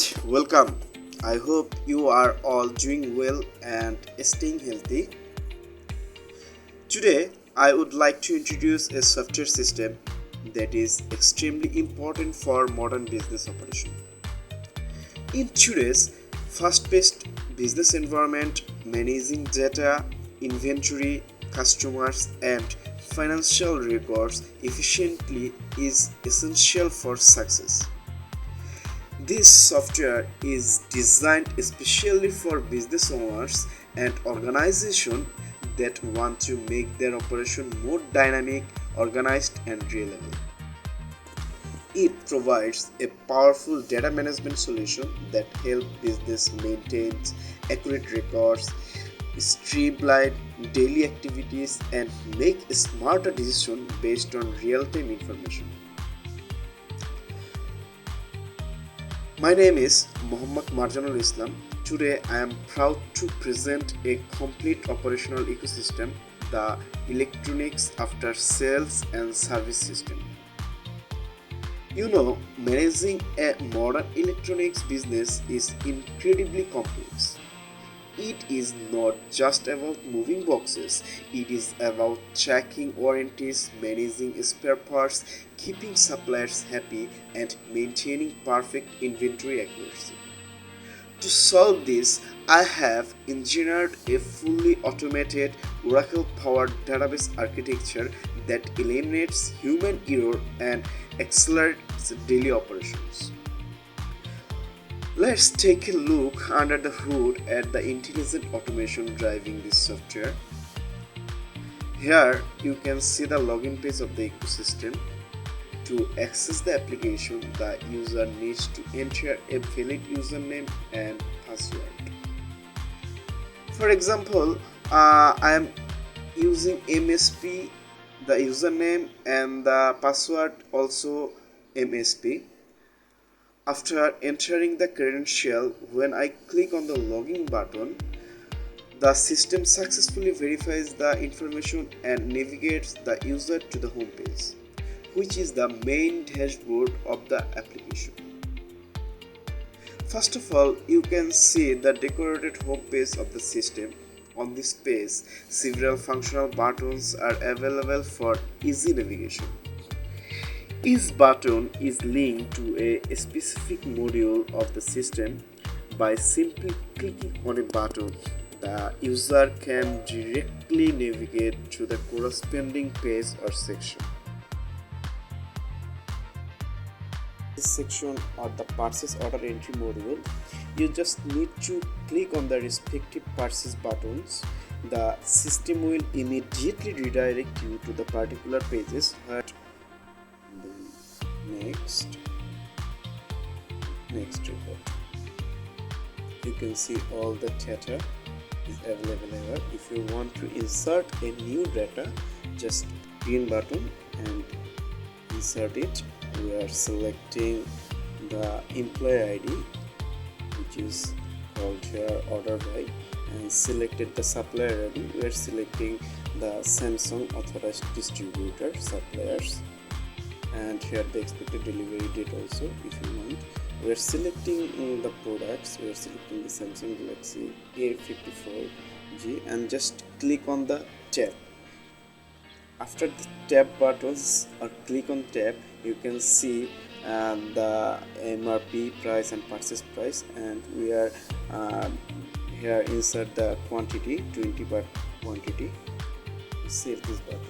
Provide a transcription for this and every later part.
and welcome. I hope you are all doing well and staying healthy. Today, I would like to introduce a software system that is extremely important for modern business operation. In today's fast-paced business environment, managing data, inventory, customers, and financial records efficiently is essential for success. This software is designed especially for business owners and organizations that want to make their operation more dynamic, organized, and reliable. It provides a powerful data management solution that helps business maintain accurate records, streamline daily activities, and make smarter decisions based on real-time information. My name is Muhammad Marjanul Islam. Today I am proud to present a complete operational ecosystem, the electronics after sales and service system. Managing a modern electronics business is incredibly complex. It is not just about moving boxes, it is about checking warranties, managing spare parts, keeping suppliers happy, and maintaining perfect inventory accuracy. To solve this, I have engineered a fully automated Oracle powered database architecture that eliminates human error and accelerates daily operations. Let's take a look under the hood at the intelligent automation driving this software. Here you can see the login page of the ecosystem. To access the application, the user needs to enter a valid username and password. For example, I am using MSP, the username, and the password also MSP. After entering the credential, when I click on the login button, the system successfully verifies the information and navigates the user to the home page, which is the main dashboard of the application. First of all, you can see the decorated home page of the system. On this page, several functional buttons are available for easy navigation. Each button is linked to a specific module of the system. By simply clicking on a button, the user can directly navigate to the corresponding page or section. This section or the purchase order entry module, you just need to click on the respective purchase buttons. The system will immediately redirect you to the particular pages. Next report. You can see all the data is available here. If you want to insert a new data, just green button and insert it. We are selecting the employee ID, which is called here order by, and selected the supplier ID. We are selecting the Samsung authorized distributor suppliers, and here the expected delivery date also if you want. We are selecting the products. We are selecting the Samsung Galaxy A54G and just click on the tab. After the tab buttons or click on tab, you can see the MRP price and purchase price, and we are here insert the quantity 20 per quantity. Save this button.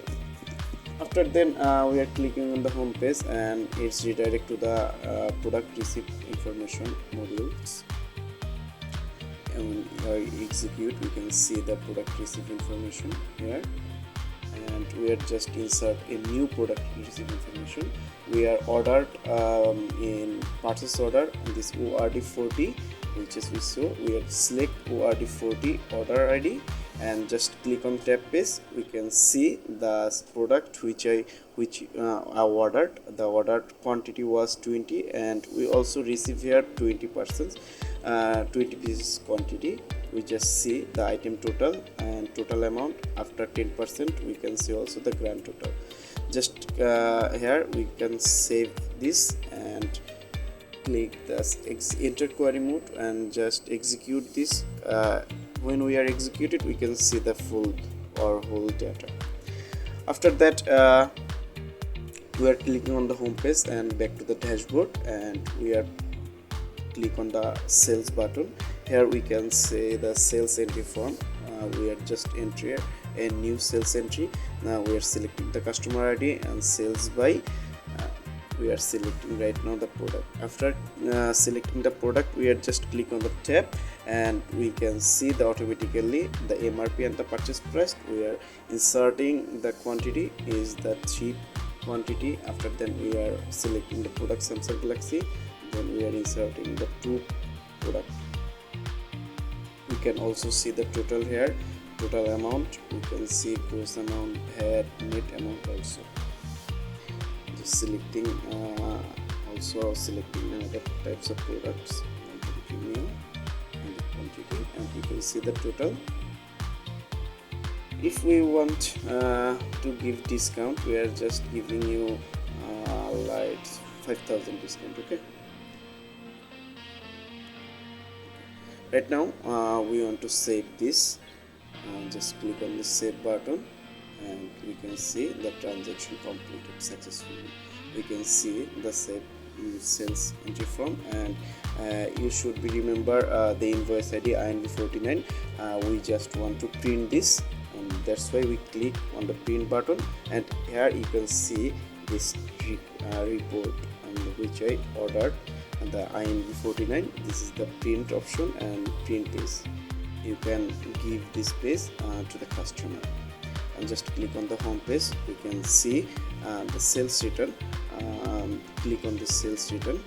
After then we are clicking on the home page and it's redirect to the product receipt information modules. And when I execute, we can see the product receipt information here, and we are just insert a new product receipt information. We are ordered in purchase order this ORD40, which is we saw. We are select ORD40 order ID and just click on tab page. We can see the product which I ordered. The ordered quantity was 20, and we also receive here 20%, 20 pieces quantity. We just see the item total and total amount. After 10%, we can see also the grand total. Just here we can save this and click this enter query mode and just execute this. When we are executed, we can see the full or whole data. After that, we are clicking on the home page and back to the dashboard, and we are click on the sales button. Here we can see the sales entry form. We are just enter a new sales entry. Now we are selecting the customer ID and sales by. We are selecting right now the product. After selecting the product, we are just click on the tab and we can see the automatically the MRP and the purchase price. We are inserting the quantity is the 3 quantity. After then we are selecting the product Samsung Galaxy, then we are inserting the 2 product. We can also see the total here, total amount. We can see gross amount, head, net amount also. Just selecting also selecting another types of products, premium and the quantity, and we can see the total. If we want to give discount, we are just giving you like 5,000 discount. Okay, right now we want to save this. Just click on the save button and we can see the transaction completed successfully. We can see the save sales entry form, and you should be remember the invoice ID INV49. We just want to print this, and that's why we click on the print button, and here you can see this report which I ordered, and the INV49. This is the print option, and print this. You can give this page to the customer, and just click on the home page. We can see the sales return. Click on the sales return.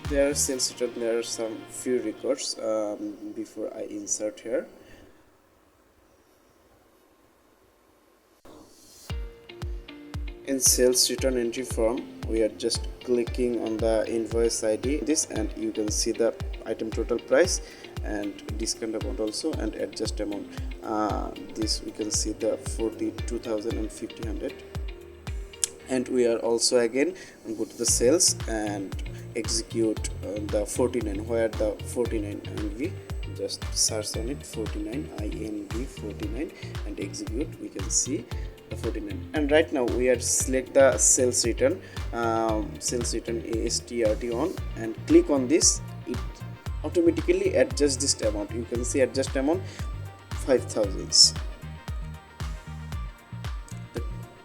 There are sales return. There are some few records before I insert here. In sales return entry form, we are just clicking on the invoice ID this, and you can see the item total price and discount amount also, and adjust amount. This we can see the 42,000 and 1,500. And we are also again go to the sales and execute the 49, where the 49 INV, just search on it 49 INV 49 and execute. We can see the 49, and right now we are select the sales return ASTRT on, and click on this. It automatically adjust this amount. You can see adjust amount 5,000.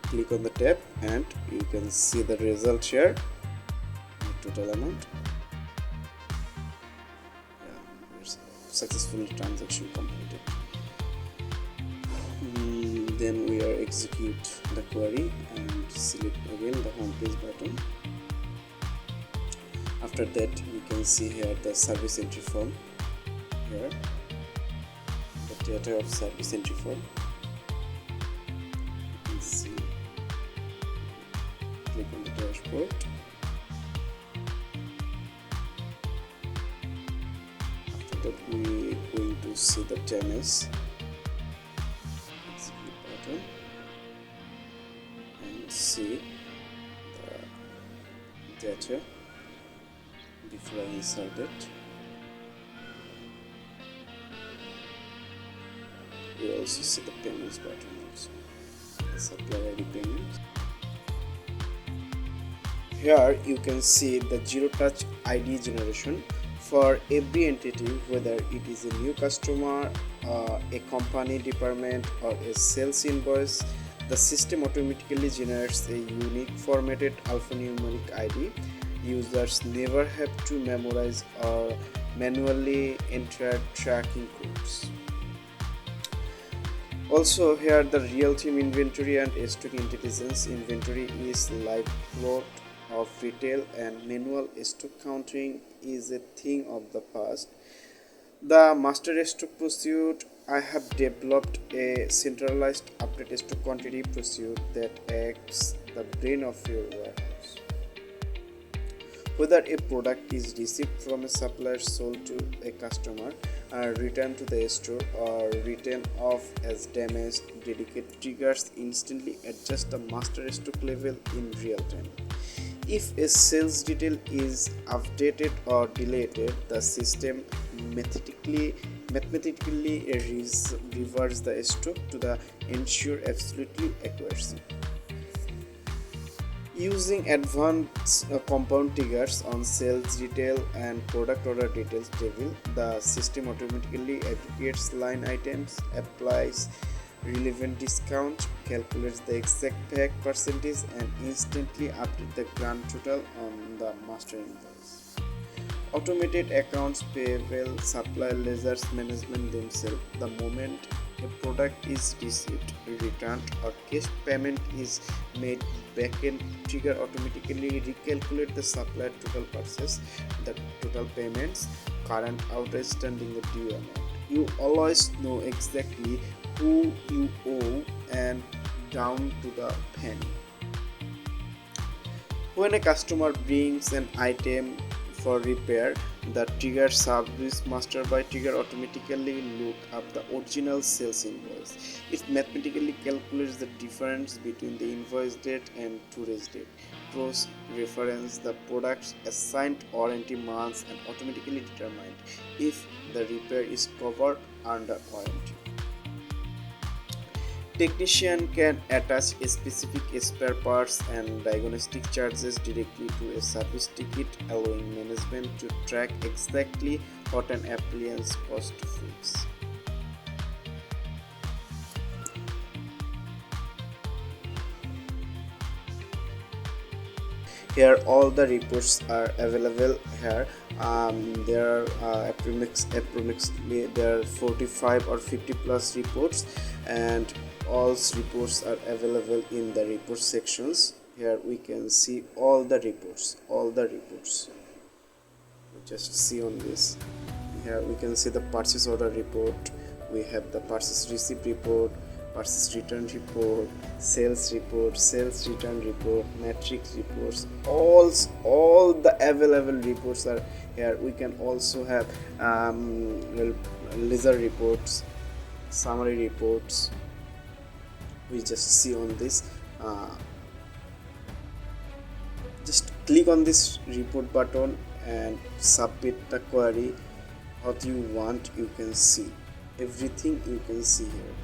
Click on the tab and you can see the result here, the total amount. Successful transaction completed. Then we are execute the query and select again the home page button. After that, we can see here the service entry form. Here the data of service entry form. You can see. Click on the dashboard. After that, we are going to see the damage. Execute button and see the data before I insert it. We also see the payments button also, the supplier ID payment. Here you can see the zero touch ID generation for every entity, whether it is a new customer, a company department, or a sales invoice. The system automatically generates a unique formatted alphanumeric ID. Users never have to memorize or manually enter tracking codes. Also, here the real-time inventory and stock intelligence. Inventory is lifeblood of retail, and manual stock counting is a thing of the past. The master stock pursuit, I have developed a centralized update stock quantity pursuit that acts the brain of your warehouse. Whether a product is received from a supplier, sold to a customer, returned to the store, or written off as damaged, dedicated triggers instantly adjust the master stock level in real time. If a sales detail is updated or deleted, the system mathematically reverses the stock to the ensure absolutely accuracy. Using advanced compound triggers on sales detail and product order details table, the system automatically aggregates line items, applies relevant discount, calculates the exact pack percentage, and instantly updates the grand total on the master invoice. Automated accounts payable, supply ledgers management themselves. The moment a product is received, returned, or cash payment is made, backend trigger automatically recalculate the supplier total purchase, the total payments, current outstanding, the due amount. You always know exactly who you owe and down to the penny. When a customer brings an item for repair, the trigger service master by trigger automatically look up the original sales invoice. It mathematically calculates the difference between the invoice date and today's date, cross reference the product's assigned warranty months, and automatically determine if the repair is covered under warranty. Technician can attach specific spare parts and diagnostic charges directly to a service ticket, allowing management to track exactly what an appliance costs to fix. Here all the reports are available here. There are approximately there are 45 or 50 plus reports, and all reports are available in the report sections. Here we can see all the reports. Just see on this. Here we can see the purchase order report. We have the purchase receipt report, purchase return report, sales report, sales return report, matrix reports. All the available reports are here. We can also have ledger reports, summary reports. We just see on this. Just click on this report button and submit the query. What you want, you can see everything. You can see here.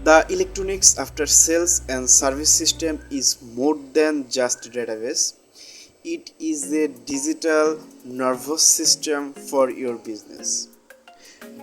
The electronics after sales and service system is more than just a database. It is a digital nervous system for your business.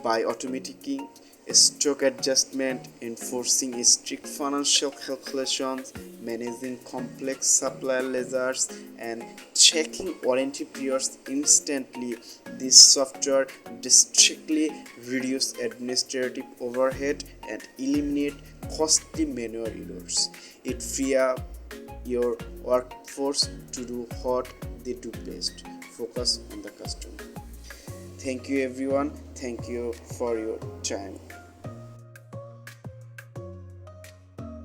By automating stock adjustment, enforcing strict financial calculations, managing complex supplier ledgers, and checking warranty periods instantly, this software drastically reduces administrative overhead and eliminate costly manual errors. It frees up your workforce to do what they do best: focus on the customer. Thank you everyone. Thank you for your time.